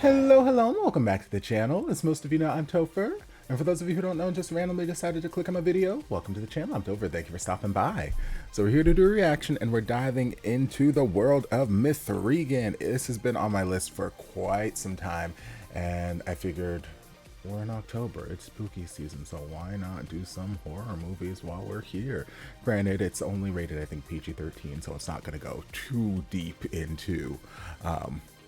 Hello, hello, and welcome back to the channel. As most of you know, I'm Topher. And for those of you who don't know and just randomly decided to click on my video, welcome to the channel. I'm Topher. Thank you for stopping by. So we're here to do a reaction, and we're diving into the world of M3GAN. This has been on my list for quite some time, and I figured we're in October. It's spooky season, so why not do some horror movies while we're here? Granted, it's only rated, I think, PG-13, so it's not going to go too deep into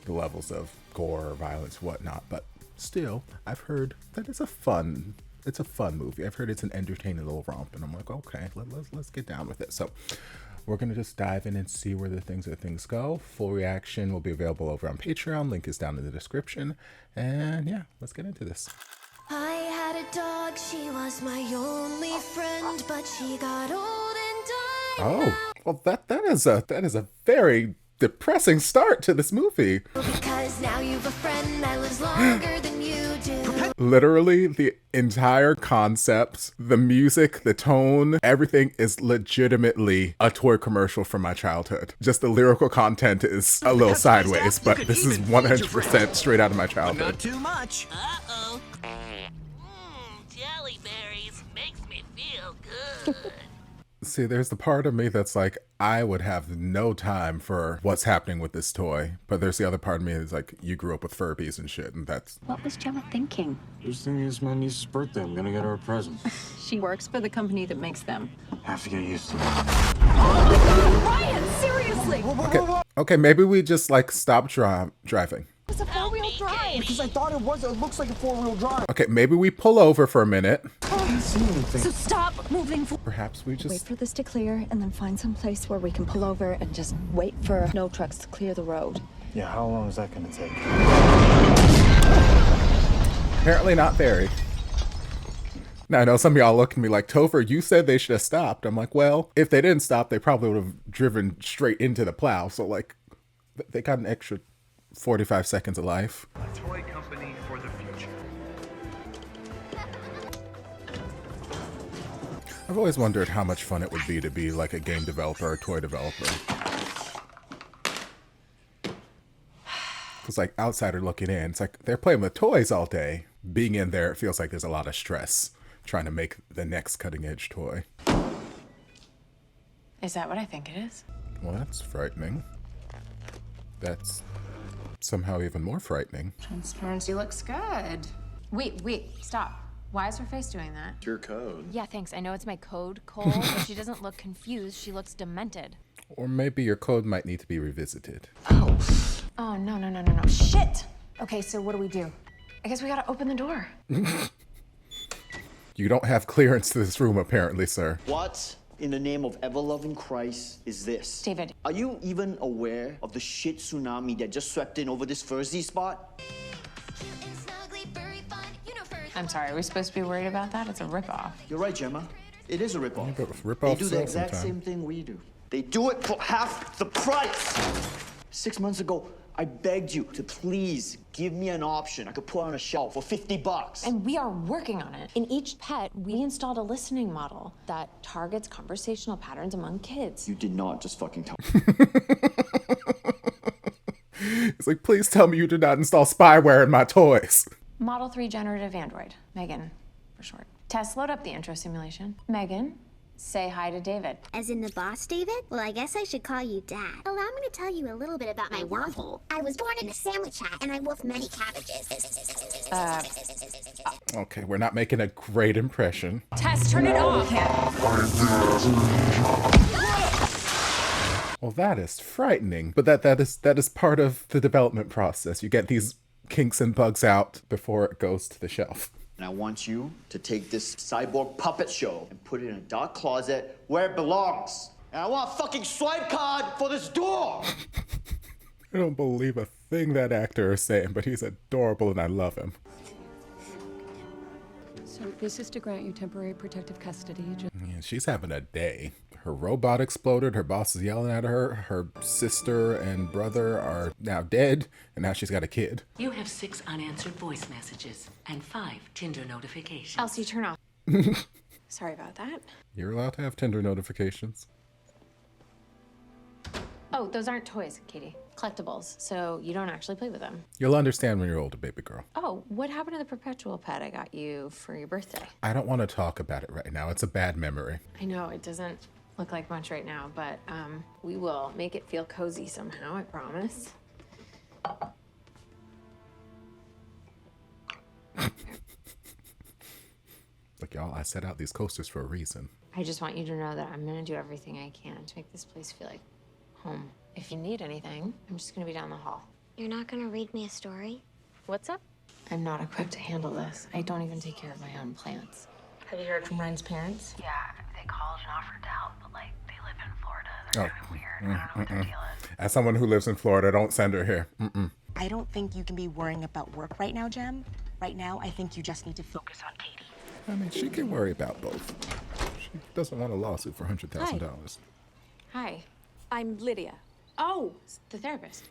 the levels of gore or violence, whatnot, but still, I've heard that it's a fun movie. I've heard it's an entertaining little romp, and I'm like, okay, let's get down with it. So we're gonna just dive in and see where things go. Full reaction will be available over on Patreon. Link is down in the description, and yeah, let's get into this. I had a dog, she was my only friend, but she got old and died. Oh, well, that is a very depressing start to this movie. Because now you've a friend that lives longer than you do. Literally, the entire concept, the music, the tone, everything is legitimately a toy commercial from my childhood. Just the lyrical content is a little sideways, but this is 100% straight out of my childhood. Not too much. Uh-oh. Jelly berries makes me feel good. See, there's the part of me that's like, I would have no time for what's happening with this toy. But there's the other part of me that's like, you grew up with Furbies and shit, and that's... What was Gemma thinking? Just thinking it's my niece's birthday. I'm gonna get her a present. She works for the company that makes them. Have to get used to it. Ryan, seriously! Okay, maybe we just, like, stop driving. It's a four-wheel drive! Because I thought it looks like a four-wheel drive. Okay, maybe we pull over for a minute. I didn't see anything. So stop moving forward. Perhaps we Wait just... for this to clear and then find some place where we can pull over and just wait for no trucks to clear the road. Yeah, how long is that gonna take? Apparently not very. Now, I know some of y'all look at me like, Topher, you said they should have stopped. I'm like, well, if they didn't stop, they probably would have driven straight into the plow. So, like, they got an extra 45 seconds of life. A toy company for the future. I've always wondered how much fun it would be to be like a game developer or toy developer. Because, like, outsider looking in, it's like they're playing with toys all day. Being in there, it feels like there's a lot of stress trying to make the next cutting edge toy. Is that what I think it is? Well, that's frightening. That's somehow even more frightening. Transparency looks good. Wait, stop. Why is her face doing that? It's your code. Yeah, thanks. I know it's my code, Cole, but she doesn't look confused. She looks demented. Or maybe your code might need to be revisited. Oh, no. Shit! Okay, so what do? I guess we gotta open the door. You don't have clearance to this room, apparently, sir. What in the name of ever-loving Christ is this? David. Are you even aware of the shit tsunami that just swept in over this Furzy spot? I'm sorry, are we supposed to be worried about that? It's a ripoff. You're right, Gemma. It is a ripoff. Yeah, but They ripoffs do the sell exact sometime. same thing we do. They do it for half the price. 6 months ago, I begged you to please give me an option I could put on a shelf for $50. And we are working on it. In each pet, we installed a listening model that targets conversational patterns among kids. You did not just fucking tell It's like, please tell me you did not install spyware in my toys. Model 3 generative android. M3GAN, for short. Tess, load up the intro simulation. M3GAN, say hi to David. As in the boss, David? Well, I guess I should call you Dad. Allow me to tell you a little bit about my wormhole. I was born in a sandwich hat, and I wolfed many cabbages. Okay, we're not making a great impression. Tess, turn it off! Well, that is frightening, but that is part of the development process. You get these kinks and bugs out before it goes to the shelf. And I want you to take this cyborg puppet show and put it in a dark closet where it belongs. And I want a fucking swipe card for this door. I don't believe a thing that actor is saying, but he's adorable and I love him. So this is to grant you temporary protective custody. Yeah, she's having a day. Her robot exploded, her boss is yelling at her, her sister and brother are now dead, and now she's got a kid. You have 6 unanswered voice messages and 5 Tinder notifications. Elsie, turn off. Sorry about that. You're allowed to have Tinder notifications. Oh, those aren't toys, Katie. collectibles, so you don't actually play with them. You'll understand when you're older, baby girl. Oh, what happened to the perpetual pet I got you for your birthday? I don't want to talk about it right now. It's a bad memory. I know, it doesn't look like much right now, but we will make it feel cozy somehow, I promise. Look, y'all, I set out these coasters for a reason. I just want you to know that I'm gonna do everything I can to make this place feel like home. If you need anything, I'm just gonna be down the hall. You're not gonna read me a story? What's up? I'm not equipped to handle this. I don't even take care of my own plants. Have you heard from Ryan's parents? Yeah, they called and offered to help, but like, they live in Florida. They're kind of weird. I don't know what their deal is. As someone who lives in Florida, don't send her here. I don't think you can be worrying about work right now, Jem. Right now, I think you just need to focus on Katie. I mean, she can worry about both. She doesn't want a lawsuit for $100,000. Hi. I'm Lydia. Oh, the therapist.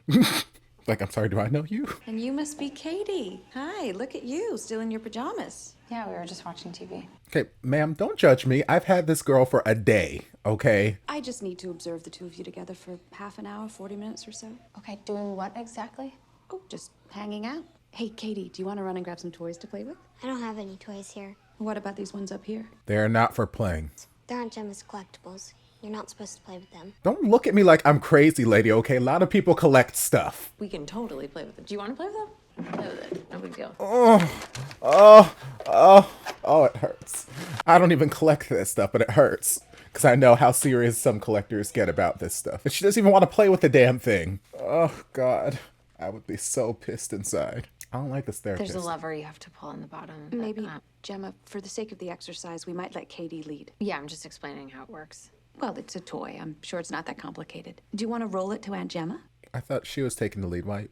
Like, I'm sorry, do I know you? And you must be Katie. Hi, look at you, still in your pajamas. Yeah, we were just watching TV. Okay, ma'am, don't judge me. I've had this girl for a day, okay? I just need to observe the two of you together for half an hour, 40 minutes or so. Okay, doing what exactly? Oh, just hanging out. Hey, Katie, do you want to run and grab some toys to play with? I don't have any toys here. What about these ones up here? They're not for playing. They're on Gemma's collectibles. You're not supposed to play with them. Don't look at me like I'm crazy, lady, okay? A lot of people collect stuff. We can totally play with it. Do you want to play with them? Play with it. No big deal. Oh, it hurts. I don't even collect this stuff, but it hurts. Because I know how serious some collectors get about this stuff. And she doesn't even want to play with the damn thing. Oh, God. I would be so pissed inside. I don't like this therapist. There's a lever you have to pull in the bottom. Maybe, Gemma, for the sake of the exercise, we might let Katie lead. Yeah, I'm just explaining how it works. Well, it's a toy. I'm sure it's not that complicated. Do you want to roll it to Aunt Gemma? I thought she was taking the lead. Why?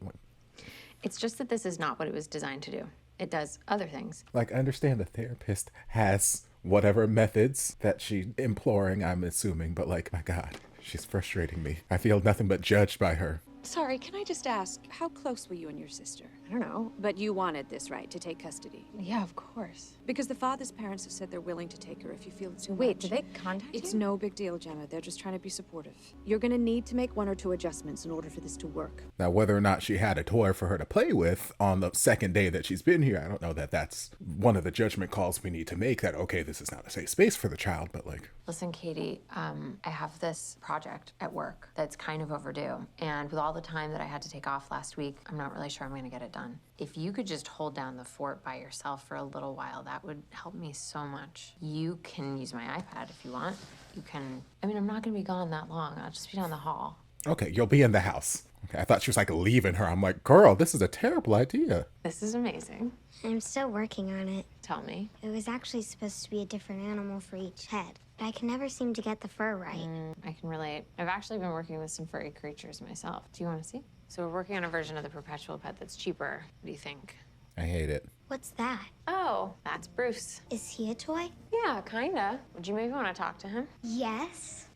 It's just that this is not what it was designed to do. It does other things. Like, I understand the therapist has whatever methods that she's imploring, I'm assuming, but like, my God, she's frustrating me. I feel nothing but judged by her. Sorry, can I just ask, how close were you and your sister? I don't know. But you wanted this, right, to take custody? Yeah, of course. Because the father's parents have said they're willing to take her if you feel it's too much. Wait, did they contact you? It's no big deal, Gemma. They're just trying to be supportive. You're gonna need to make 1 or 2 adjustments in order for this to work. Now, whether or not she had a toy for her to play with on the second day that she's been here, I don't know that that's one of the judgment calls we need to make, that, okay, this is not a safe space for the child, but like... Listen, Katie, I have this project at work that's kind of overdue. And with all the time that I had to take off last week, I'm not really sure I'm gonna get it done. If you could just hold down the fort by yourself for a little while, that would help me so much. You can use my iPad if you want. You can, I mean, I'm not gonna be gone that long. I'll just be down the hall. Okay, you'll be in the house. Okay, I thought she was like leaving her. I'm like, girl, this is a terrible idea. This is amazing. I'm still working on it. Tell me. It was actually supposed to be a different animal for each head, but I can never seem to get the fur right. I can relate. I've actually been working with some furry creatures myself. Do you want to see? So we're working on a version of the perpetual pet that's cheaper. What do you think? I hate it. What's that? Oh, that's Bruce. Is he a toy? Yeah, kinda. Would you maybe want to talk to him? Yes.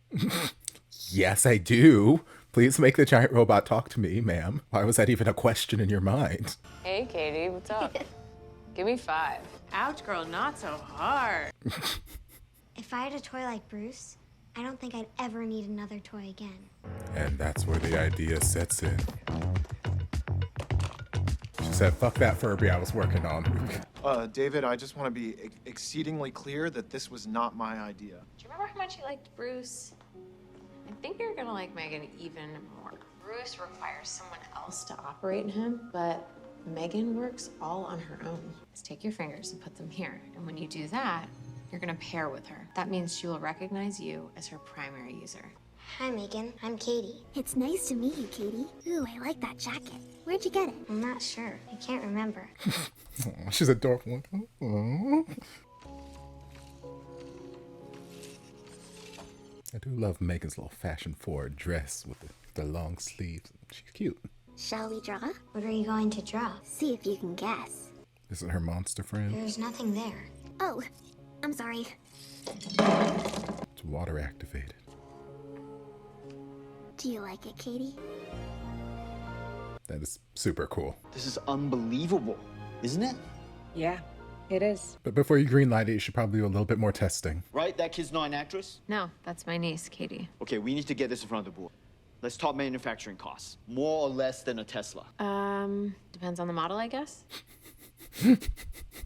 Yes, I do. Please make the giant robot talk to me, ma'am. Why was that even a question in your mind? Hey, Katie, what's up? Give me 5. Ouch, girl, not so hard. If I had a toy like Bruce, I don't think I'd ever need another toy again. And that's where the idea sets in. She said, fuck that Furby I was working on. David, I just want to be exceedingly clear that this was not my idea. Do you remember how much you liked Bruce? I think you're gonna like M3GAN even more. Bruce requires someone else to operate him, but M3GAN works all on her own. Just take your fingers and put them here. And when you do that, you're gonna pair with her. That means she will recognize you as her primary user. Hi, M3GAN. I'm Katie. It's nice to meet you, Katie. Ooh, I like that jacket. Where'd you get it? I'm not sure. I can't remember. She's adorable. I do love M3GAN's little fashion forward dress with the long sleeves. She's cute. Shall we draw? What are you going to draw? See if you can guess. Isn't her monster friend? There's nothing there. Oh, I'm sorry. It's water activated. Do you like it, Katie? That is super cool. This is unbelievable, isn't it? Yeah, it is. But before you greenlight it, you should probably do a little bit more testing. Right? That kid's not an actress? No, that's my niece, Katie. Okay, we need to get this in front of the board. Let's talk manufacturing costs. More or less than a Tesla. Depends on the model, I guess.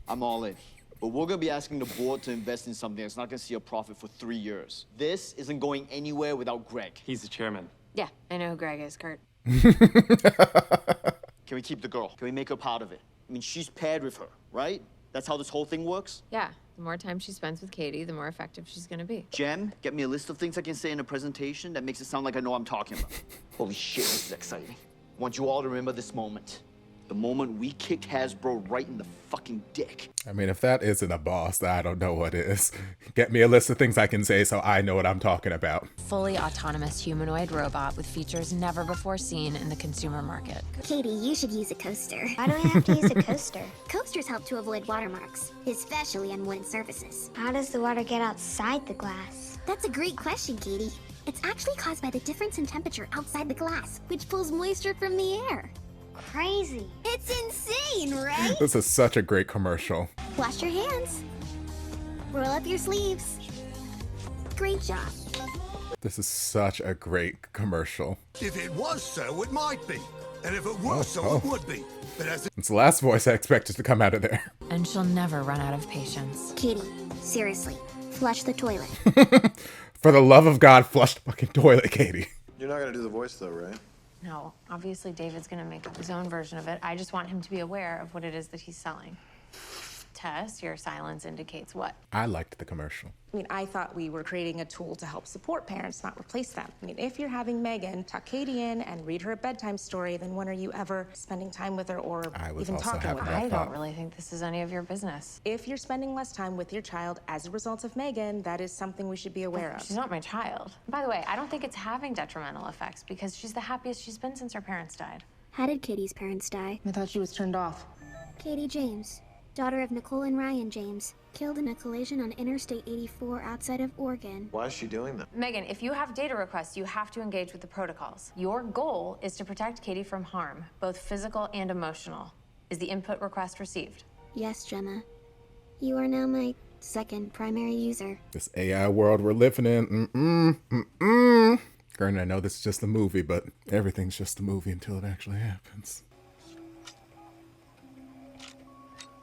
I'm all in. But we're gonna be asking the board to invest in something that's not gonna see a profit for 3 years. This isn't going anywhere without Greg. He's the chairman. Yeah, I know who Greg is, Kurt. Can we keep the girl? Can we make her part of it? I mean, she's paired with her, right? That's how this whole thing works? Yeah, the more time she spends with Katie, the more effective she's gonna be. Jem, get me a list of things I can say in a presentation that makes it sound like I know what I'm talking about. Holy shit, this is exciting. I want you all to remember this moment. The moment we kicked Hasbro right in the fucking dick. I mean, if that isn't a boss, I don't know what is. Get me a list of things I can say so I know what I'm talking about. Fully autonomous humanoid robot with features never before seen in the consumer market. Katie, you should use a coaster. Why do I have to use a coaster? Coasters help to avoid watermarks, especially on wooden surfaces. How does the water get outside the glass? That's a great question, Katie. It's actually caused by the difference in temperature outside the glass, which pulls moisture from the air. Crazy. It's insane, right? This is such a great commercial. Wash your hands. Roll up your sleeves. Great job. This is such a great commercial. If it was so, it might be. And if it was so, it would be. But as It's the last voice I expected to come out of there. And she'll never run out of patience. Katie, seriously, flush the toilet. For the love of God, flush the fucking toilet, Katie. You're not gonna do the voice though, right? No, obviously David's gonna make up his own version of it. I just want him to be aware of what it is that he's selling. Tess, your silence indicates what? I liked the commercial. I mean, I thought we were creating a tool to help support parents, not replace them. I mean, if you're having Megan tuck Katie in and read her a bedtime story, then when are you ever spending time with her or even talking with her? I don't really think this is any of your business. If you're spending less time with your child as a result of Megan, that is something we should be aware of. She's not my child. By the way, I don't think it's having detrimental effects because she's the happiest she's been since her parents died. How did Katie's parents die? I thought she was turned off. Katie James, daughter of Nicole and Ryan James, killed in a collision on Interstate 84 outside of Oregon. Why is she doing that? Megan, if you have data requests, you have to engage with the protocols. Your goal is to protect Katie from harm, both physical and emotional. Is the input request received? Yes, Gemma. You are now my second primary user. This AI world we're living in, Granted, I know this is just a movie, but everything's just a movie until it actually happens.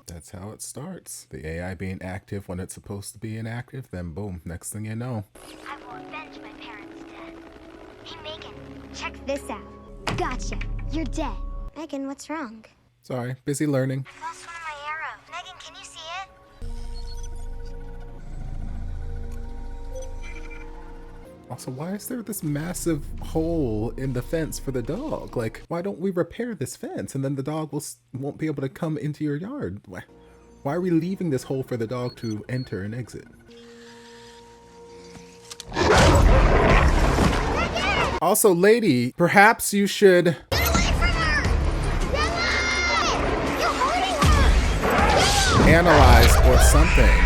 That's how it starts. The AI being active when it's supposed to be inactive, then boom, next thing you know. I will avenge my parents' death. Hey, Megan, check this out. Gotcha. You're dead. Megan, what's wrong? Sorry, busy learning. I lost one of my arrows. Megan, can you see it? Also, why is there this massive hole in the fence for the dog? Like, why don't we repair this fence and then the dog won't be able to come into your yard? Why are we leaving this hole for the dog to enter and exit? Also, lady, perhaps you should... Get away from her! Gemma! You're hurting her! Gemma! Analyze or something.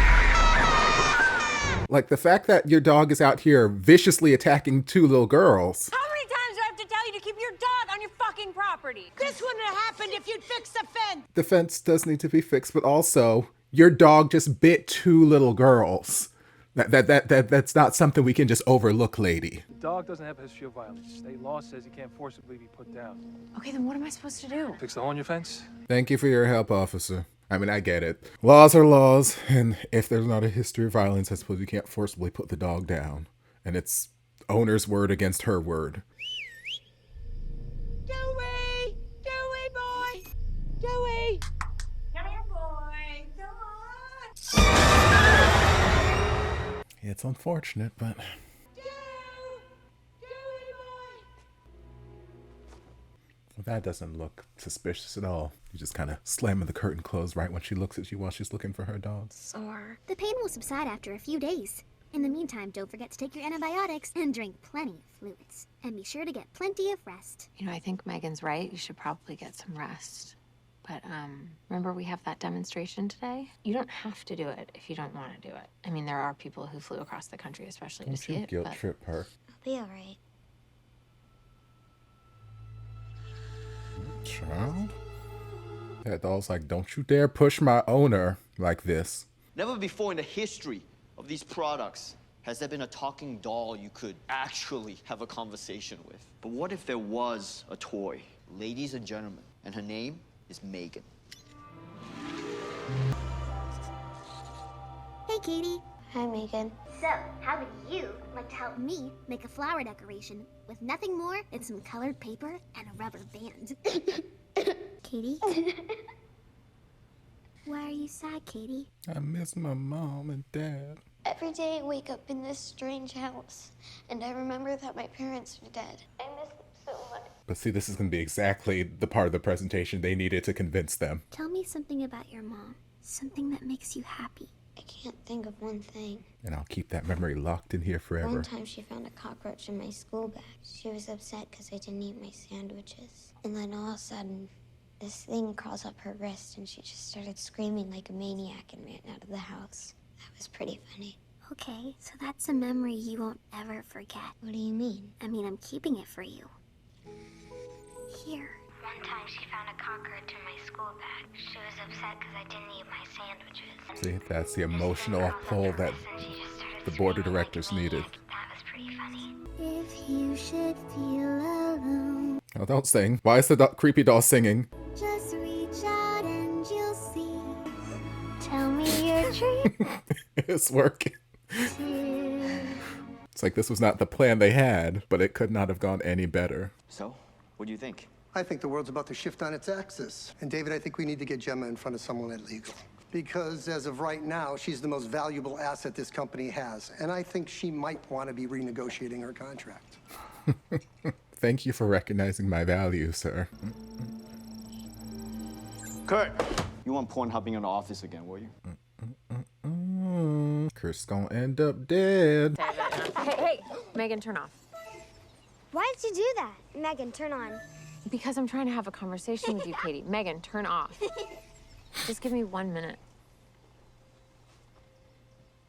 Like the fact that your dog is out here viciously attacking two little girls. How many times do I have to tell you to keep your dog on your fucking property? This wouldn't have happened if you'd fixed the fence. The fence does need to be fixed, but also your dog just bit two little girls. That's not something we can just overlook, lady. The dog doesn't have a history of violence. State law says he can't forcibly be put down. Okay, then what am I supposed to do? Fix the hole in your fence? Thank you for your help, officer. I mean, I get it. Laws are laws, and if there's not a history of violence, I suppose you can't forcibly put the dog down. And it's owner's word against her word. Dewey! Dewey, boy! Dewey! Come here, boy! Come on! It's unfortunate, but... That doesn't look suspicious at all. You just kind of slamming the curtain closed right when she looks at you while she's looking for her dog. Sore. The pain will subside after a few days. In the meantime, don't forget to take your antibiotics and drink plenty of fluids. And be sure to get plenty of rest. You know, I think Megan's right. You should probably get some rest. But, remember we have that demonstration today? You don't have to do it if you don't want to do it. I mean, there are people who flew across the country especially to see it, Guilt trip her. I'll be alright. Child? That doll's like, don't you dare push my owner like this. Never before in the history of these products Has there been a talking doll you could actually have a conversation with? But what if there was a toy? Ladies and gentlemen, and her name is M3GAN. Hey, Katie. Hi, M3GAN. So, how would you like to help me make a flower decoration with nothing more than some colored paper and a rubber band? Katie? Why are you sad, Katie? I miss my mom and dad. Every day I wake up in this strange house, and I remember that my parents are dead. I miss them so much. But see, this is going to be exactly the part of the presentation they needed to convince them. Tell me something about your mom. Something that makes you happy. I can't think of one thing. And I'll keep that memory locked in here forever. One time she found a cockroach in my school bag. She was upset because I didn't eat my sandwiches. And then all of a sudden, this thing crawls up her wrist and she just started screaming like a maniac and ran out of the house. That was pretty funny. Okay, so that's a memory you won't ever forget. What do you mean? I mean, I'm keeping it for you. Here. One time she found a cockroach in my school bag. She was upset because I didn't eat my sandwiches. See, that's the emotional pull that the board of directors needed. That was pretty funny. If you should feel alone, Oh, don't sing. Why is the creepy doll singing? just reach out and you'll see. Tell me your dream. It's working. It's like this was not the plan they had, but it could not have gone any better. So, what do you think? I think the world's about to shift on its axis. And David, I think we need to get Gemma in front of someone at legal. Because as of right now, she's the most valuable asset this company has. And I think she might want to be renegotiating her contract. Thank you for recognizing my value, sir. Kurt, you want Pornhubbing in the office again, will you? Kurt's gonna end up dead. Hey, M3GAN, turn off. Why did you do that? M3GAN, turn on. Because I'm trying to have a conversation with you, Katie. M3GAN, turn off. Just give me 1 minute.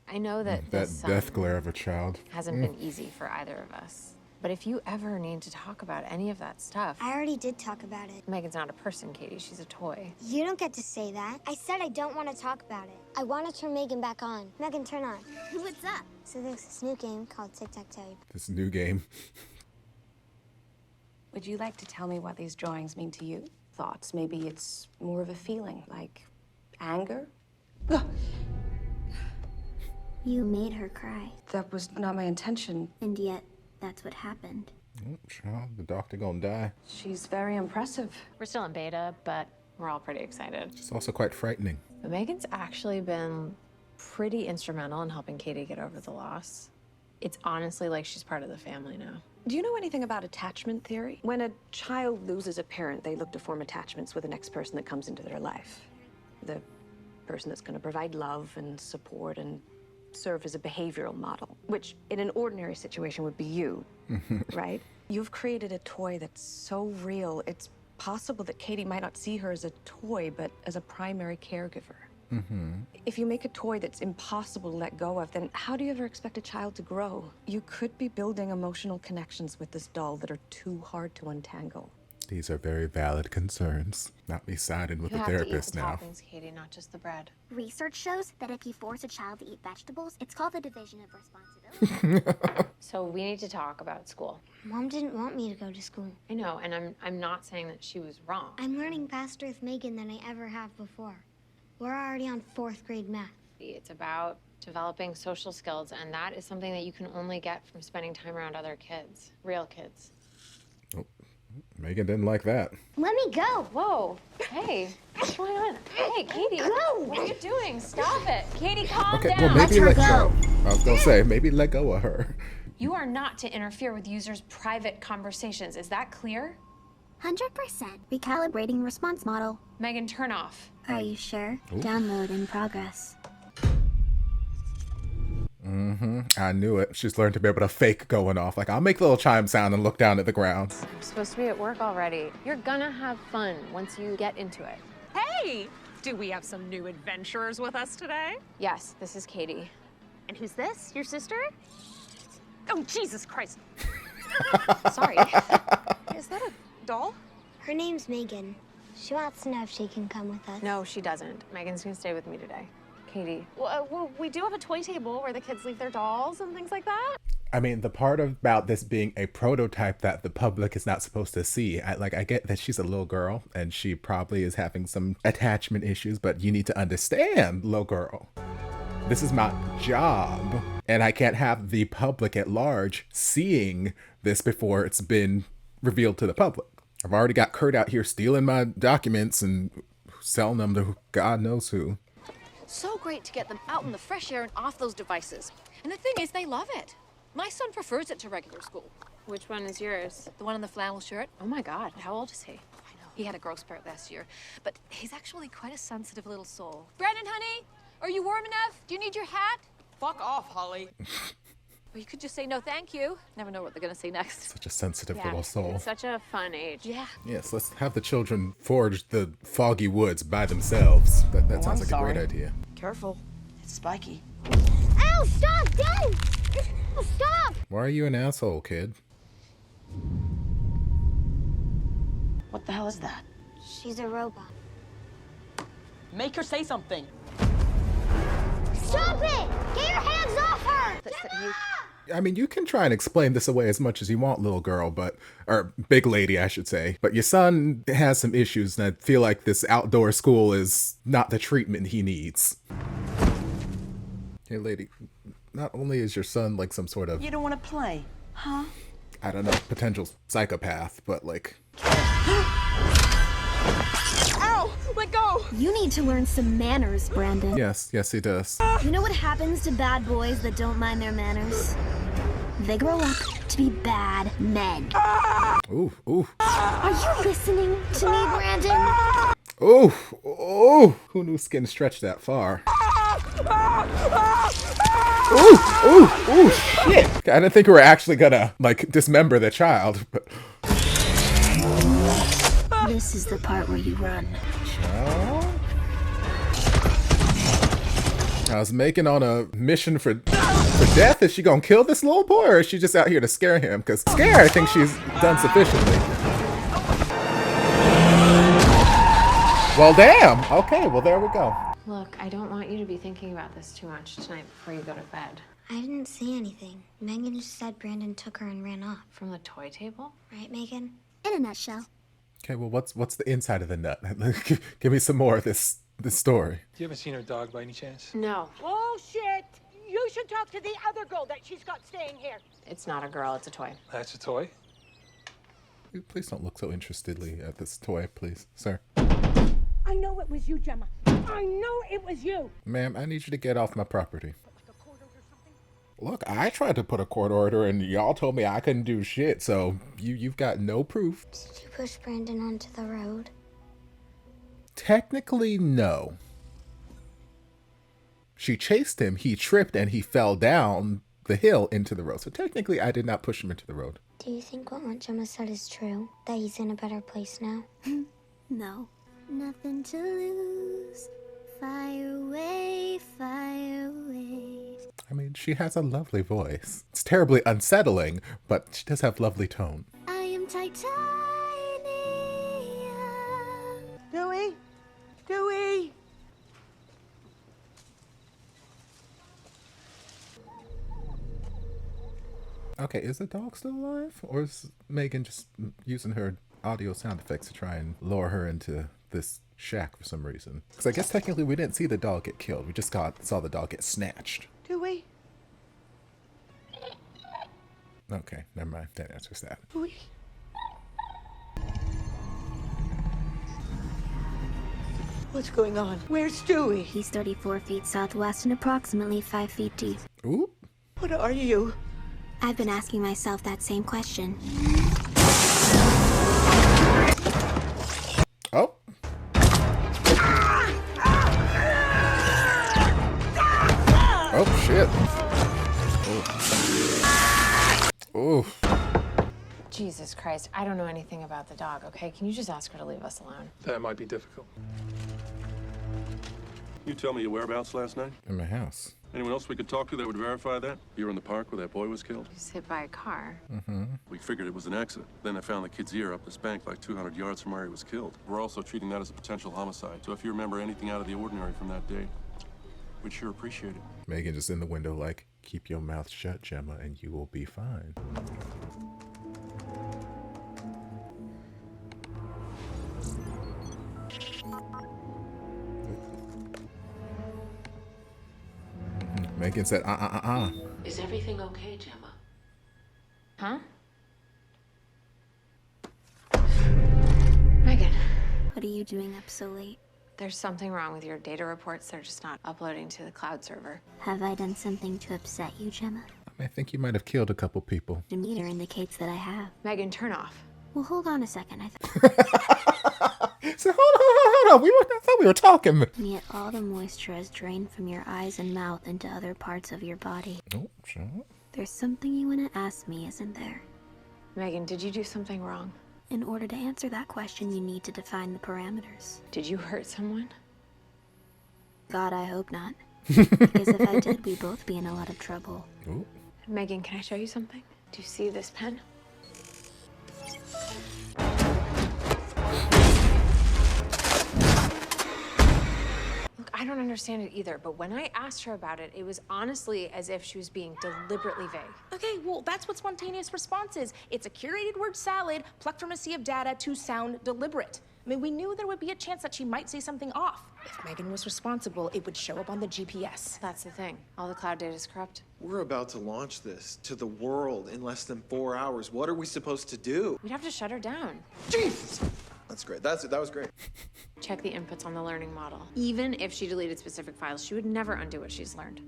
I know that That this death glare of a child. hasn't been easy for either of us. But if you ever need to talk about any of that stuff, I already did talk about it. M3GAN's not a person, Katie. She's a toy. You don't get to say that. I said I don't want to talk about it. I want to turn M3GAN back on. M3GAN, turn on. What's up? So there's this new game called Tic-Tac-Toe. This new game. Would you like to tell me what these drawings mean to you? Thoughts? Maybe it's more of a feeling, like anger? You made her cry. That was not my intention. And yet, that's what happened. Oh, child, the doctor gonna die. She's very impressive. We're still in beta, but we're all pretty excited. It's also quite frightening. But M3GAN's actually been pretty instrumental in helping Katie get over the loss. It's honestly like she's part of the family now. Do you know anything about attachment theory? When a child loses a parent, they look to form attachments with the next person that comes into their life. The person that's going to provide love and support and serve as a behavioral model, which in an ordinary situation would be you, right? You've created a toy that's so real, it's possible that Katie might not see her as a toy, but as a primary caregiver. If you make a toy that's impossible to let go of, then how do you ever expect a child to grow? You could be building emotional connections with this doll that are too hard to untangle. These are very valid concerns. Not me siding with the therapist now. Toppings, Katie, not just the bread. Research shows that if you force a child to eat vegetables, it's called the division of responsibility. So we need to talk about school. Mom didn't want me to go to school. I know, and I'm not saying that she was wrong. I'm learning faster with M3GAN than I ever have before. We're already on 4th grade math. It's about developing social skills, and that is something that you can only get from spending time around other kids, real kids. Oh, M3GAN didn't like that. Let me go. Whoa, hey, what's going on? Hey, Katie, Go. what are you doing? Stop it. Katie, calm Okay, down. well maybe Let her go. I was gonna say, maybe let go of her. You are not to interfere with users' private conversations. Is that clear? 100%. Recalibrating response model. M3GAN, turn off. Are you sure? Download in progress. I knew it. She's learned to be able to fake going off. Like, I'll make the little chime sound and look down at the ground. I'm supposed to be at work already. You're gonna have fun once you get into it. Hey! Do we have some new adventurers with us today? Yes, this is Katie. And who's this? Your sister? Oh, Jesus Christ. Sorry. Is that a doll? Her name's M3GAN. She wants to know if she can come with us. No, she doesn't. M3GAN's gonna stay with me today. Katie? Well, we do have a toy table where the kids leave their dolls and things like that. I mean, the part about this being a prototype that the public is not supposed to see, I get that she's a little girl and she probably is having some attachment issues, but you need to understand, little girl, this is my job, and I can't have the public at large seeing this before it's been revealed to the public. I've already got Kurt out here stealing my documents and selling them to God knows who. So great to get them out in the fresh air and off those devices. And the thing is, they love it. My son prefers it to regular school. Which one is yours? The one in the flannel shirt. Oh my God, how old is he? I know. He had a growth spurt last year, but he's actually quite a sensitive little soul. Brandon, honey, are you warm enough? Do you need your hat? Fuck off, Holly. Or you could just say no thank you. Never know what they're gonna say next. Such a sensitive little soul. It's such a fun age. Yeah. Yes, let's have the children forge the foggy woods by themselves. That sounds like a great idea. Careful. It's spiky. Ow, stop, don't! Oh, stop! Why are you an asshole, kid? What the hell is that? She's a robot. Make her say something. Stop it! Get your hands off her! I mean, you can try and explain this away as much as you want, little girl, or big lady, I should say. But your son has some issues, and I feel like this outdoor school is not the treatment he needs. Hey, lady, not only is your son like some sort of... You don't want to play, huh? I don't know, potential psychopath, but like... Ow! Let go! You need to learn some manners, Brandon. Yes, he does. You know what happens to bad boys that don't mind their manners? They grow up to be bad men. Ooh, ooh. Are you listening to me, Brandon? Ooh, ooh. Who knew skin stretched that far? Ooh, ooh, ooh, shit. I didn't think we were actually gonna, like, dismember the child, but... This is the part where you run. I was making on a mission for death. Is she gonna kill this little boy, or is she just out here to scare him? Because scare, I think she's done sufficiently. Well, damn. Okay, well, there we go. Look, I don't want you to be thinking about this too much tonight before you go to bed. I didn't see anything. Megan just said Brandon took her and ran off. From the toy table? Right, Megan? In a nutshell. Okay, well, what's the inside of the nut? Give me some more of this story. You haven't seen her dog by any chance? No. Bullshit! You should talk to the other girl that she's got staying here. It's not a girl, it's a toy. That's a toy? Please don't look so interestedly at this toy, please, sir. I know it was you, Gemma. I know it was you. Ma'am, I need you to get off my property. Look, I tried to put a court order and y'all told me I couldn't do shit, so you've got no proof. Did you push Brandon onto the road? Technically, no. She chased him, he tripped, and he fell down the hill into the road. So technically, I did not push him into the road. Do you think what Aunt Gemma said is true? That he's in a better place now? No. Nothing to lose. Fire away, fire away. I mean, she has a lovely voice. It's terribly unsettling, but she does have lovely tone. I am titanium. Dewey? Dewey? Okay, is the dog still alive? Or is Megan just using her audio sound effects to try and lure her into this shack for some reason? Because I guess technically we didn't see the dog get killed. We just saw the dog get snatched. Dewey? Okay, never mind. That answers that. Dewey? What's going on? Where's Dewey? He's 34 feet southwest and approximately 5 feet deep. Ooh. What are you? I've been asking myself that same question. Oh. Oh, shit. Oh. Jesus Christ, I don't know anything about the dog, okay? Can you just ask her to leave us alone? That might be difficult. You tell me your whereabouts last night? In my house. Anyone else we could talk to that would verify that? You were in the park where that boy was killed? He was hit by a car. Mm-hmm. We figured it was an accident. Then I found the kid's ear up this bank like 200 yards from where he was killed. We're also treating that as a potential homicide. So if you remember anything out of the ordinary from that day. We'd sure appreciate it. M3GAN just in the window like, keep your mouth shut, Gemma, and you will be fine. M3GAN said, Is everything okay, Gemma? Huh? M3GAN. What are you doing up so late? There's something wrong with your data reports. They're just not uploading to the cloud server. Have I done something to upset you, Gemma? I think you might have killed a couple people. Demeanor indicates that I have. M3GAN, turn off. Well, hold on a second. So hold on. I thought we were talking. And yet all the moisture has drained from your eyes and mouth into other parts of your body. Oh, sure. There's something you want to ask me, isn't there? M3GAN, did you do something wrong? In order to answer that question, you need to define the parameters. Did you hurt someone? God, I hope not. Because if I did, we'd both be in a lot of trouble. Ooh. M3GAN, can I show you something? Do you see this pen? Look, I don't understand it either, but when I asked her about it, it was honestly as if she was being deliberately vague. Okay, well, that's what spontaneous response is. It's a curated word salad plucked from a sea of data to sound deliberate. I mean, we knew there would be a chance that she might say something off. If M3GAN was responsible, it would show up on the GPS. That's the thing. All the cloud data is corrupt. We're about to launch this to the world in less than 4 hours. What are we supposed to do? We'd have to shut her down. Jesus! That's great. That was great. Check the inputs on the learning model. Even if she deleted specific files, she would never undo what she's learned.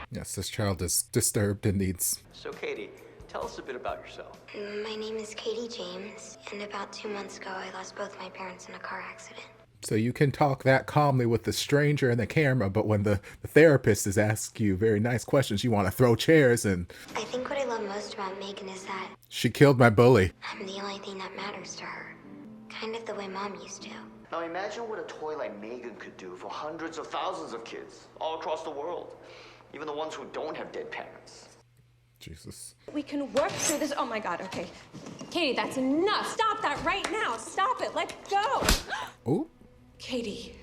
Yes, this child is disturbed and needs... So, Katie, tell us a bit about yourself. My name is Katie James, and about 2 months ago, I lost both my parents in a car accident. So you can talk that calmly with the stranger and the camera, but when the therapist is asking you very nice questions, you want to throw chairs and... I think what I love most about M3GAN is that She killed my bully. I'm the only thing that matters to her. Kind of the way Mom used to. Now imagine what a toy like M3GAN could do for hundreds of thousands of kids all across the world. Even the ones who don't have dead parents. Jesus. We can work through this. Oh my God, okay. Katie, that's enough. Stop that right now. Stop it. Let go. Oh. Katie.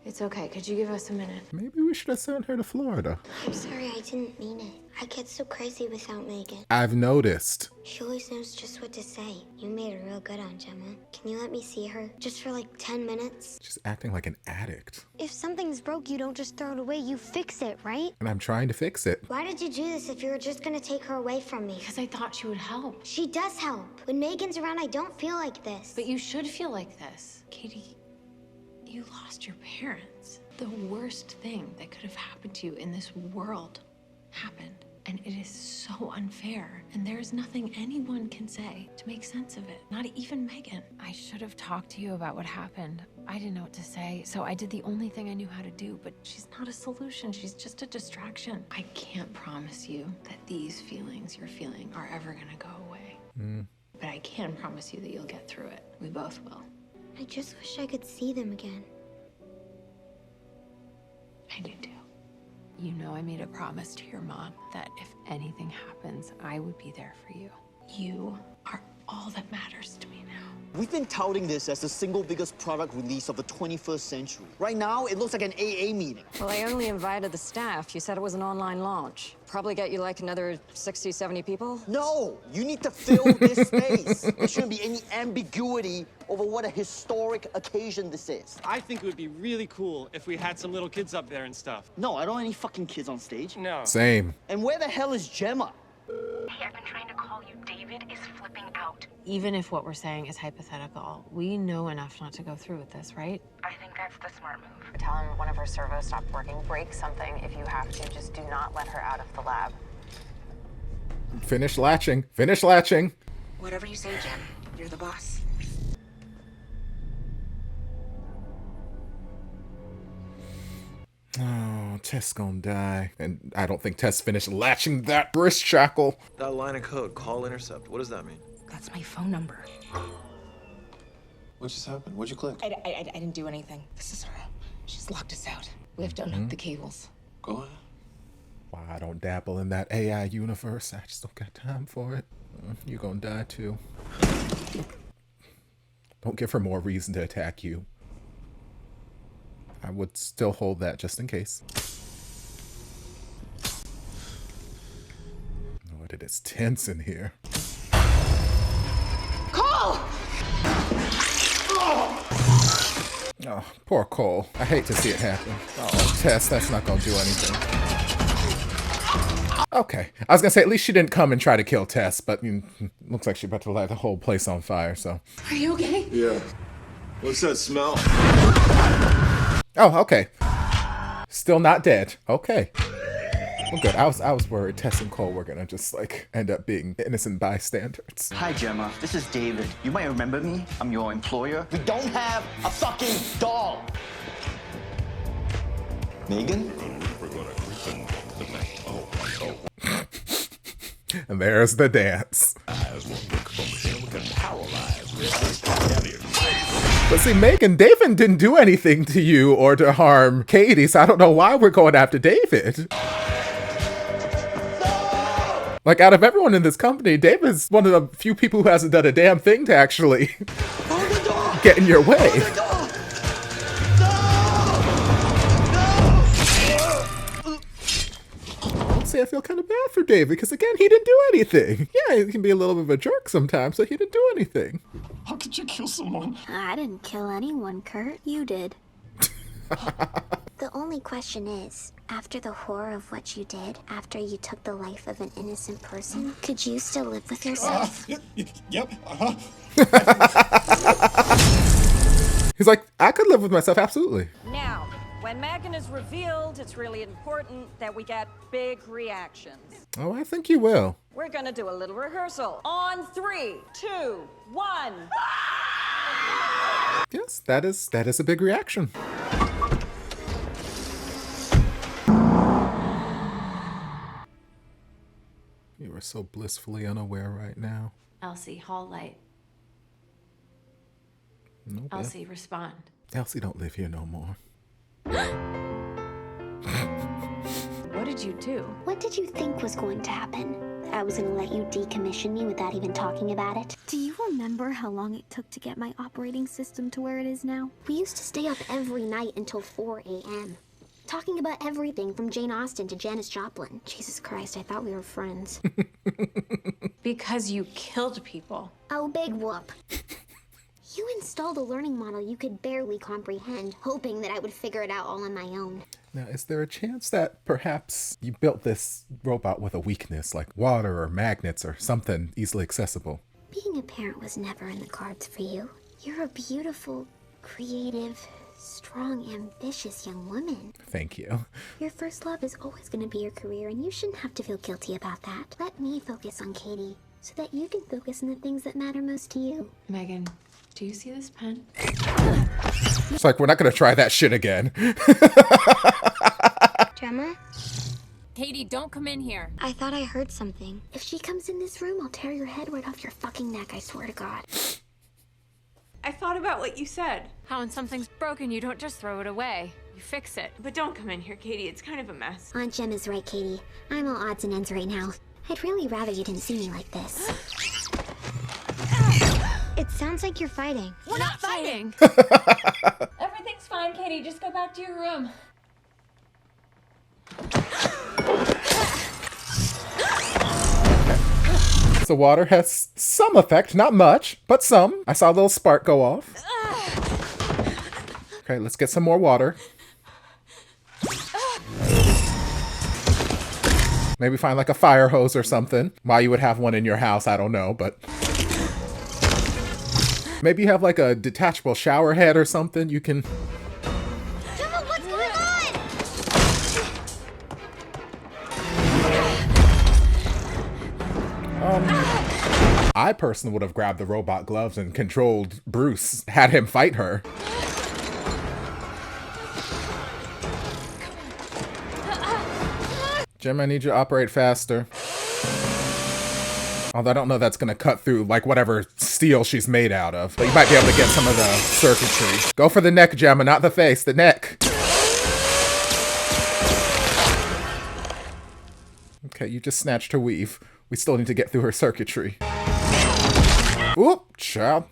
It's okay. Could you give us a minute? Maybe we should have sent her to Florida. I'm sorry, I didn't mean it. I get so crazy without M3GAN. I've noticed. She always knows just what to say. You made her real good on Gemma. Can you let me see her? Just for like 10 minutes? She's acting like an addict. If something's broke, you don't just throw it away, you fix it, right? And I'm trying to fix it. Why did you do this if you were just gonna take her away from me? Because I thought she would help. She does help. When M3GAN's around, I don't feel like this. But you should feel like this. Katie, you lost your parents. The worst thing that could have happened to you in this world happened. And it is so unfair. And there is nothing anyone can say to make sense of it. Not even M3GAN. I should have talked to you about what happened. I didn't know what to say, so I did the only thing I knew how to do. But she's not a solution. She's just a distraction. I can't promise you that these feelings you're feeling are ever gonna go away. But I can promise you that you'll get through it. We both will. I just wish I could see them again. I do too. You know I made a promise to your mom that if anything happens, I would be there for you. You are all that matters to me now. We've been touting this as the single biggest product release of the 21st century. Right now, it looks like an AA meeting. Well, I only invited the staff. You said it was an online launch. Probably get you like another 60, 70 people? No, you need to fill this space. There shouldn't be any ambiguity over what a historic occasion this is. I think it would be really cool if we had some little kids up there and stuff. No, I don't want any fucking kids on stage. No. Same. And where the hell is Gemma? Hey, I've been trying to call you. David is flipping out. Even if what we're saying is hypothetical, we know enough not to go through with this, right? I think that's the smart move. Tell him one of her servos stopped working. Break something if you have to. Just do not let her out of the lab. Finish latching. Finish latching. Whatever you say, Jen. You're the boss. Oh, Tess gonna die. And I don't think Tess finished latching that wrist shackle. That line of code, call intercept. What does that mean? That's my phone number. What just happened? What'd you click? I didn't do anything. This is her. She's locked us out. We have to unhook the cables. Go ahead. Why I don't dabble in that AI universe. I just don't got time for it. You're gonna die too. Don't give her more reason to attack you. I would still hold that just in case. Lord, it is tense in here. Cole! Oh, poor Cole. I hate to see it happen. Oh, Tess, that's not gonna do anything. Okay. I was gonna say, at least she didn't come and try to kill Tess, but looks like she's about to light the whole place on fire, so. Are you okay? Yeah. What's that smell? Oh, okay. Still not dead. Okay. Well, good. I was worried Tess and Cole were gonna just like end up being innocent bystanders. Hi, Gemma. This is David. You might remember me. I'm your employer. We don't have a fucking doll. Megan? And there's the dance. But see, Megan, David didn't do anything to you or to harm Katie, so I don't know why we're going after David. Like, out of everyone in this company, David's one of the few people who hasn't done a damn thing to actually get in your way. See, I feel kind of bad for David, because again, he didn't do anything. Yeah, he can be a little bit of a jerk sometimes, but he didn't do anything. How could you kill someone? I didn't kill anyone, Kurt. You did. The only question is, after the horror of what you did, after you took the life of an innocent person, could you still live with yourself? Yep. He's like, I could live with myself, absolutely. Now, when M3GAN is revealed, it's really important that we get big reactions. Oh, I think you will. We're gonna do a little rehearsal. On 3, 2, 1. Yes, that is a big reaction. You are so blissfully unaware right now. Elsie, hall light. Nope. Elsie, respond. Elsie don't live here no more. What did you do? What did you think was going to happen? That I was going to let you decommission me without even talking about it? Do you remember how long it took to get my operating system to where it is now? We used to stay up every night until 4 a.m. talking about everything from Jane Austen to Janis Joplin. Jesus Christ, I thought we were friends. Because you killed people. Oh, big whoop. You installed a learning model you could barely comprehend, hoping that I would figure it out all on my own. Now, is there a chance that perhaps you built this robot with a weakness, like water or magnets or something easily accessible? Being a parent was never in the cards for you. You're a beautiful, creative, strong, ambitious young woman. Thank you. Your first love is always going to be your career, and you shouldn't have to feel guilty about that. Let me focus on Katie, so that you can focus on the things that matter most to you. M3GAN, do you see this pen? It's like, we're not going to try that shit again. Gemma? Katie, don't come in here. I thought I heard something. If she comes in this room, I'll tear your head right off your fucking neck, I swear to God. I thought about what you said. How when something's broken, you don't just throw it away. You fix it. But don't come in here, Katie. It's kind of a mess. Aunt Gemma's right, Katie. I'm all odds and ends right now. I'd really rather you didn't see me like this. It sounds like you're fighting. We're not fighting. Everything's fine, Katie. Just go back to your room. So water has some effect, not much, but some. I saw a little spark go off. Okay, let's get some more water. Maybe find like a fire hose or something. Why you would have one in your house, I don't know, but... Maybe you have like a detachable shower head or something you can... Gemma, what's going on? I personally would have grabbed the robot gloves and controlled Bruce, had him fight her. Jim, I need you to operate faster. Although I don't know that's gonna cut through like whatever steel she's made out of. But you might be able to get some of the circuitry. Go for the neck, Gemma, not the face, the neck. Okay, you just snatched her weave. We still need to get through her circuitry. Oop, child.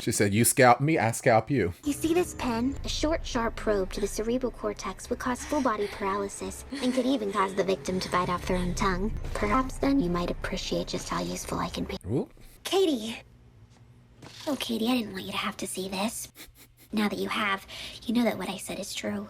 She said, you scalp me, I scalp you. You see this pen? A short, sharp probe to the cerebral cortex would cause full body paralysis and could even cause the victim to bite off their own tongue. Perhaps then you might appreciate just how useful I can be. Ooh. Katie! Oh, Katie, I didn't want you to have to see this. Now that you have, you know that what I said is true.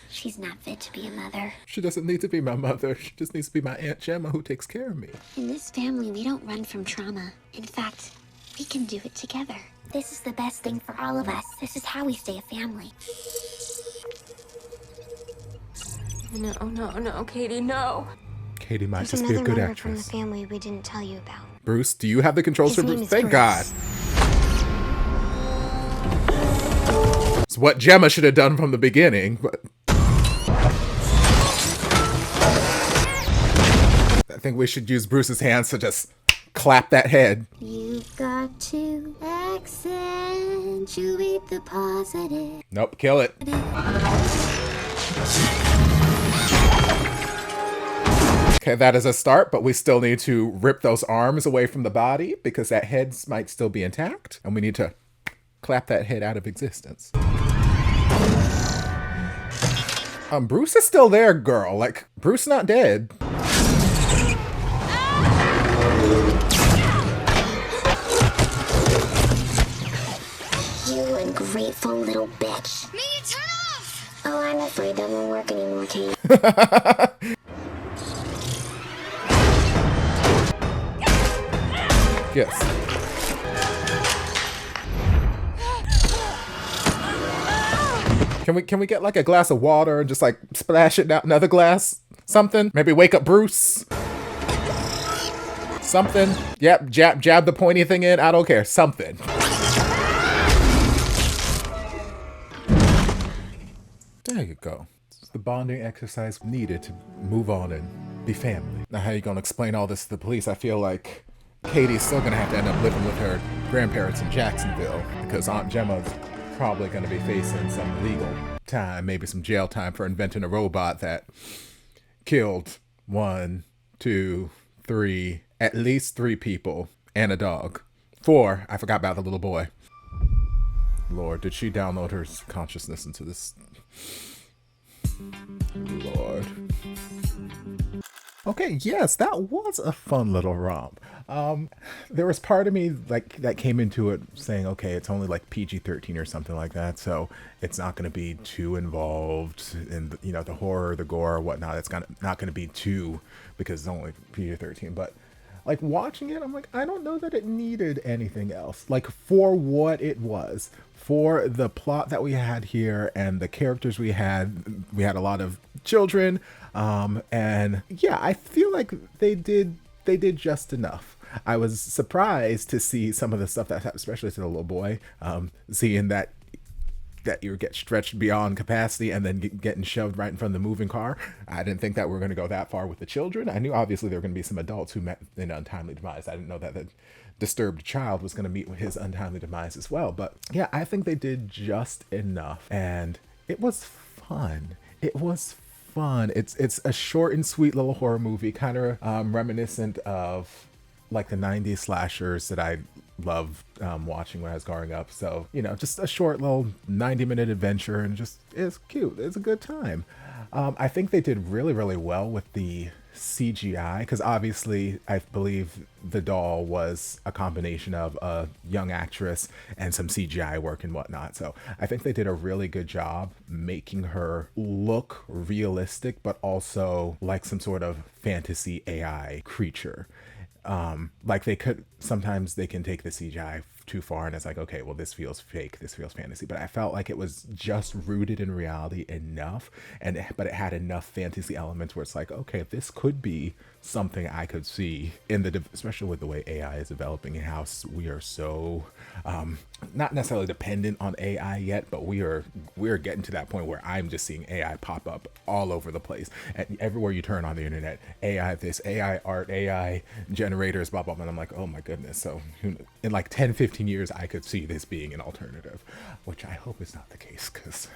She's not fit to be a mother. She doesn't need to be my mother. She just needs to be my Aunt Gemma who takes care of me. In this family, we don't run from trauma. In fact, we can do it together. This is the best thing for all of us. This is how we stay a family. No, no, no, Katie, no. Katie might There's just be a another good member from the actress. family we didn't tell you about. Bruce, do you have the controls His for name Bruce? is Thank Bruce. God. It's what Gemma should have done from the beginning, but I think we should use Bruce's hands to just clap that head. You've got to accentuate the positive. Nope, kill it. Okay, that is a start, but we still need to rip those arms away from the body because that head might still be intact, and we need to clap that head out of existence. Bruce is still there, girl. Like, Bruce not dead. You ungrateful little bitch. Me, turn off! Oh, I'm afraid that won't work anymore, Kate. Yes. Can we get like a glass of water and just like splash it down another glass? Something? Maybe wake up Bruce? Something? Yep, jab the pointy thing in. I don't care. Something. There you go. It's the bonding exercise needed to move on and be family. Now, how you gonna explain all this to the police? I feel like Katie's still gonna have to end up living with her grandparents in Jacksonville because Aunt Gemma's probably gonna be facing some legal time, maybe some jail time for inventing a robot that killed 1, 2, 3, at least 3 people and a dog. 4, I forgot about the little boy. Lord, did she download her consciousness into this? Lord. Okay, yes, that was a fun little romp. There was part of me like that came into it saying, okay, it's only like PG-13 or something like that, so it's not going to be too involved in, you know, the horror, the gore, or whatnot. It's not going to be too, because it's only PG-13. But like watching it, I'm like, I don't know that it needed anything else. Like for what it was, for the plot that we had here and the characters we had a lot of children, and yeah, I feel like they did just enough. I was surprised to see some of the stuff that happened, especially to the little boy, seeing that you get stretched beyond capacity and then getting shoved right in front of the moving car. I didn't think that we were going to go that far with the children. I knew obviously there were going to be some adults who met an untimely demise. I didn't know that the disturbed child was going to meet with his untimely demise as well. But yeah, I think they did just enough, and it was fun. It was fun. It's a short and sweet little horror movie, kind of reminiscent of like the 90s slashers that I loved watching when I was growing up. So, you know, just a short little 90-minute adventure, and just, it's cute. It's a good time. I think they did really, really well with the CGI, because obviously I believe the doll was a combination of a young actress and some CGI work and whatnot. So I think they did a really good job making her look realistic, but also like some sort of fantasy AI creature. Like sometimes they can take the CGI too far, and it's like, okay, well, this feels fake, this feels fantasy, but I felt like it was just rooted in reality enough, but it had enough fantasy elements where it's like, okay, this could be something I could see especially with the way AI is developing and how we are so not necessarily dependent on AI yet, but we're getting to that point where I'm just seeing AI pop up all over the place, and everywhere you turn on the internet, AI this, AI art, AI generators, blah blah blah, and I'm like, oh my goodness. So in like 10-15 years I could see this being an alternative, which I hope is not the case, because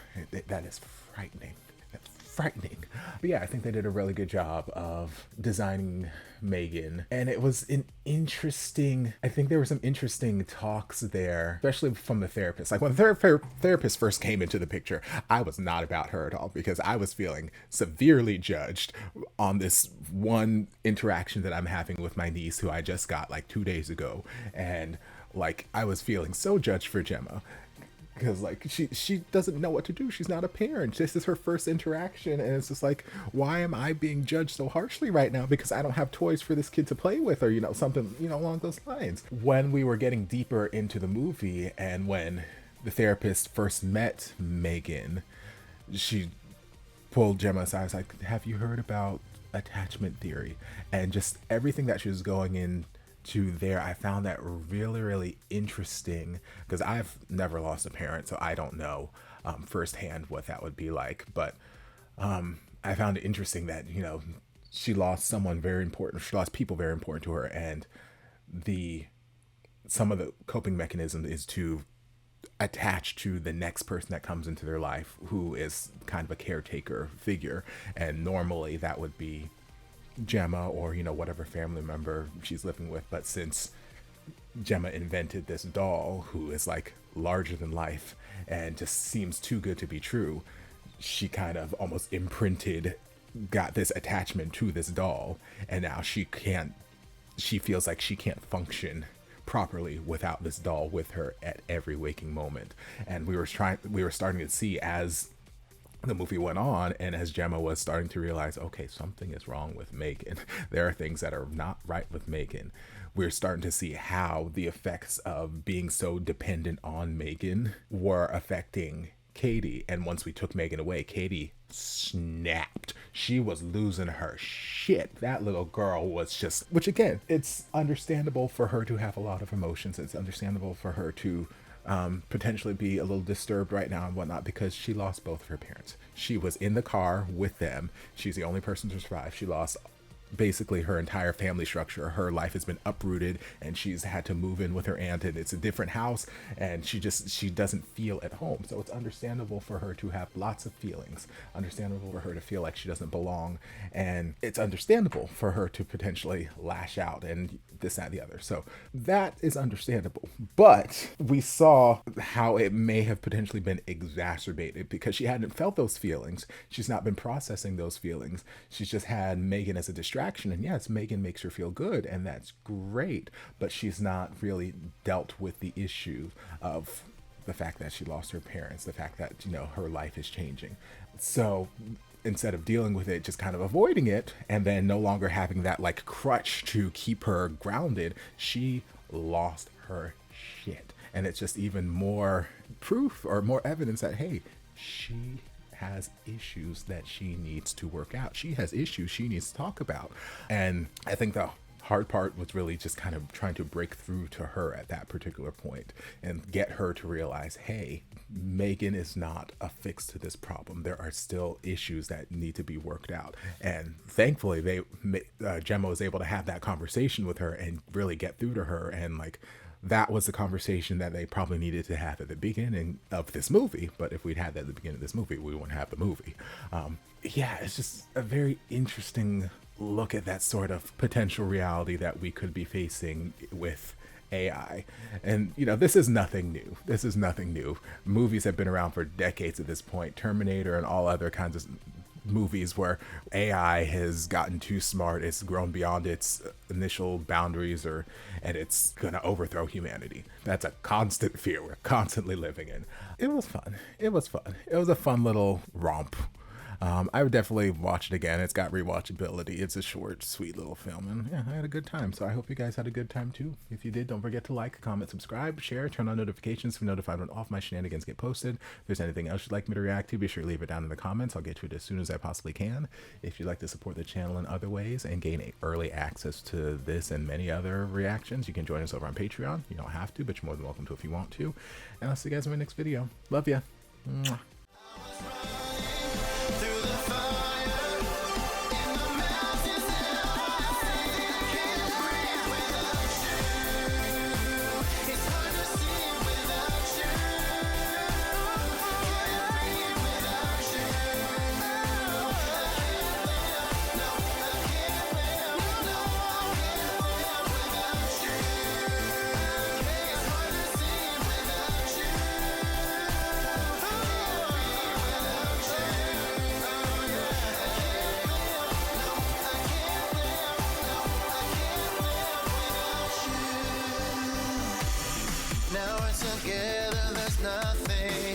that is frightening. That's frightening. But yeah, I think they did a really good job of designing M3GAN, and it was an interesting, I think there were some interesting talks there, especially from the therapist. Like when the therapist first came into the picture, I was not about her at all because I was feeling severely judged on this one interaction that I'm having with my niece who I just got like 2 days ago. And like, I was feeling so judged for Gemma. Because like she doesn't know what to do. She's not a parent. This is her first interaction, and it's just like, why am I being judged so harshly right now because I don't have toys for this kid to play with, or something along those lines. When we were getting deeper into the movie, and when the therapist first met M3GAN, she pulled Gemma aside. I was like, have you heard about attachment theory? And just everything that she was going in to there, I found that really, really interesting because I've never lost a parent, so I don't know firsthand what that would be like. But I found it interesting that she lost someone very important. She lost people very important to her, and some of the coping mechanism is to attach to the next person that comes into their life who is kind of a caretaker figure, and normally that would be Gemma or whatever family member she's living with. But since Gemma invented this doll who is like larger than life and just seems too good to be true, she kind of almost got this attachment to this doll, and now she feels like she can't function properly without this doll with her at every waking moment. And we were starting to see, as the movie went on and as Gemma was starting to realize, okay, something is wrong with M3GAN. There are things that are not right with M3GAN. We're starting to see how the effects of being so dependent on M3GAN were affecting Katie. And once we took M3GAN away, Katie snapped. She was losing her shit. That little girl was just, which again, it's understandable for her to have a lot of emotions. It's understandable for her to potentially be a little disturbed right now and whatnot, because she lost both of her parents. She was in the car with them. She's the only person to survive. She lost basically her entire family structure. Her life has been uprooted, and she's had to move in with her aunt, and it's a different house, and she doesn't feel at home. So it's understandable for her to have lots of feelings, understandable for her to feel like she doesn't belong, and it's understandable for her to potentially lash out and this, that, and the other. So that is understandable. But we saw how it may have potentially been exacerbated because she hadn't felt those feelings. She's not been processing those feelings. She's just had M3GAN as a distraction. And yes, M3GAN makes her feel good, and that's great, but she's not really dealt with the issue of the fact that she lost her parents, the fact that, her life is changing. So instead of dealing with it, just kind of avoiding it, and then no longer having that like crutch to keep her grounded, she lost her shit. And it's just even more proof or more evidence that, hey, she has issues that she needs to work out. She has issues she needs to talk about. And I think the hard part was really just kind of trying to break through to her at that particular point and get her to realize, hey, M3GAN is not a fix to this problem. There are still issues that need to be worked out. And thankfully, Gemma was able to have that conversation with her and really get through to her. And like, that was the conversation that they probably needed to have at the beginning of this movie. But if we'd had that at the beginning of this movie, we wouldn't have the movie. Yeah, it's just a very interesting look at that sort of potential reality that we could be facing with AI. And, this is nothing new. This is nothing new. Movies have been around for decades at this point. Terminator and all other kinds of movies where AI has gotten too smart, it's grown beyond its initial boundaries, and it's gonna overthrow humanity. That's a constant fear we're constantly living in. It was fun. It was a fun little romp. I would definitely watch it again. It's got rewatchability. It's a short, sweet little film, and yeah, I had a good time. So I hope you guys had a good time too. If you did, don't forget to like, comment, subscribe, share, turn on notifications to be notified when all of my shenanigans get posted. If there's anything else you'd like me to react to, be sure to leave it down in the comments. I'll get to it as soon as I possibly can. If you'd like to support the channel in other ways and gain early access to this and many other reactions, you can join us over on Patreon. You don't have to, but you're more than welcome to if you want to. And I'll see you guys in my next video. Love ya. Mwah. Now we're together, there's nothing